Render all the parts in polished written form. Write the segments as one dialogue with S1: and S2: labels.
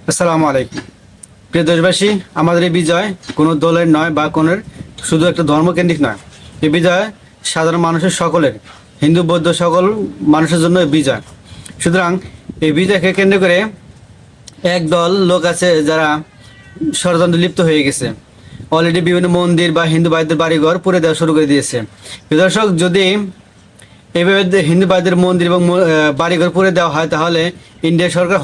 S1: আসসালামু আলাইকুম। প্রিয় দেশবাসী, আমাদের এই বিজয় কোনো দলের নয় বা কোনো শুধু একটা ধর্মকেন্দ্রিক নয়। এই বিজয় সাধারণ মানুষের সকলের, হিন্দু বৌদ্ধ সকল মানুষের জন্য এই বিজয়। সুতরাং এই বিজয়কে কেন্দ্র করে এক দল লোক আছে যারা ষড়যন্ত্রে লিপ্ত হয়ে গেছে। অলরেডি বিভিন্ন মন্দির বা হিন্দু ভাইদের বাড়িঘর পুড়ে দেওয়া শুরু করে দিয়েছে। প্রিয় দর্শক, যদি এইভাবে হিন্দু ভাইদের মন্দির এবং বাড়িঘর পুড়ে দেওয়া হয়, তাহলে ইন্ডিয়া সরকার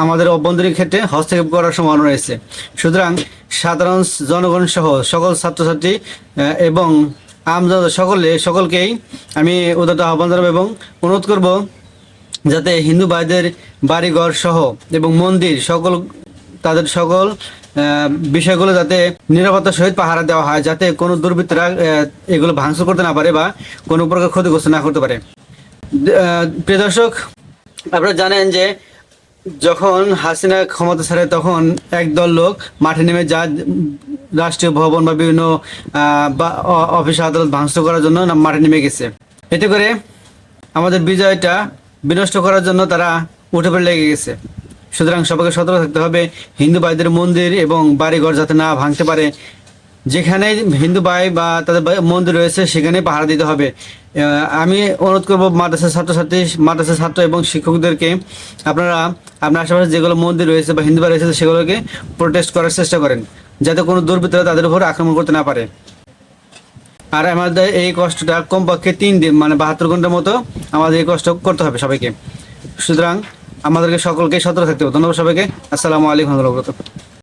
S1: আমাদের অভ্যন্তরীণ ক্ষেত্রে হস্তক্ষেপ করার সম্ভাবনা রয়েছে। সুতরাং সাধারণ জনগণ সহ সকল ছাত্রছাত্রী এবং আমজনতা সকলকেই আমি উদাত্ত আহ্বান জানাবো এবং অনুরোধ করব যাতে হিন্দু ভাইদের বাড়িঘর সহ এবং মন্দির তাদের সকল বিষয়গুলো যাতে নিরাপত্তার সহিত পাহারা দেওয়া হয়, যাতে কোনো দুর্বৃত্তরা এগুলো ভাঙচুর করতে না পারে বা কোনো প্রকার ক্ষতিগ্রস্ত না করতে পারে। প্রিয় দর্শক, আপনারা জানেন যে যখন হাসিনা ক্ষমতা ছাড়ে তখন একদল লোক মাঠে নেমে রাষ্ট্রীয় ভবন বা বিভিন্ন অফিস আদালত ভাঙচুর করার জন্য মাঠে নেমে গেছে। এতে করে আমাদের বিজয়টা বিনষ্ট করার জন্য তারা উঠে পড়ে লেগে গেছে। সুতরাং সবাইকে সতর্ক থাকতে হবে, হিন্দু ভাইদের মন্দির এবং বাড়িঘর যাতে না ভাঙতে পারে। যেখানে হিন্দু ভাই বা তাদের মন্দির রয়েছে সেখানে পাহারা দিতে হবে। আমি অনুরোধ করব মাদ্রাসার মাদ্রাসার ছাত্র এবং শিক্ষকদেরকে, আপনারা আপনার আশেপাশে যেগুলো মন্দির রয়েছে বা হিন্দু ভাই রয়েছে সেগুলোকে প্রোটেস্ট করার চেষ্টা করেন, যাতে কোনো দুর্বৃত্তরা তাদের উপর আক্রমণ করতে না পারে। আর আমাদের এই কষ্টটা কমপক্ষে 3 দিন মানে 72 ঘন্টার মতো আমাদের এই কষ্ট করতে হবে সবাইকে। সুতরাং আমাদেরকে সকলকে সতর্ক থাকতে হবে। ধন্যবাদ সবাইকে। আসসালামু আলাইকুম ওয়া রাহমাতুল্লাহ।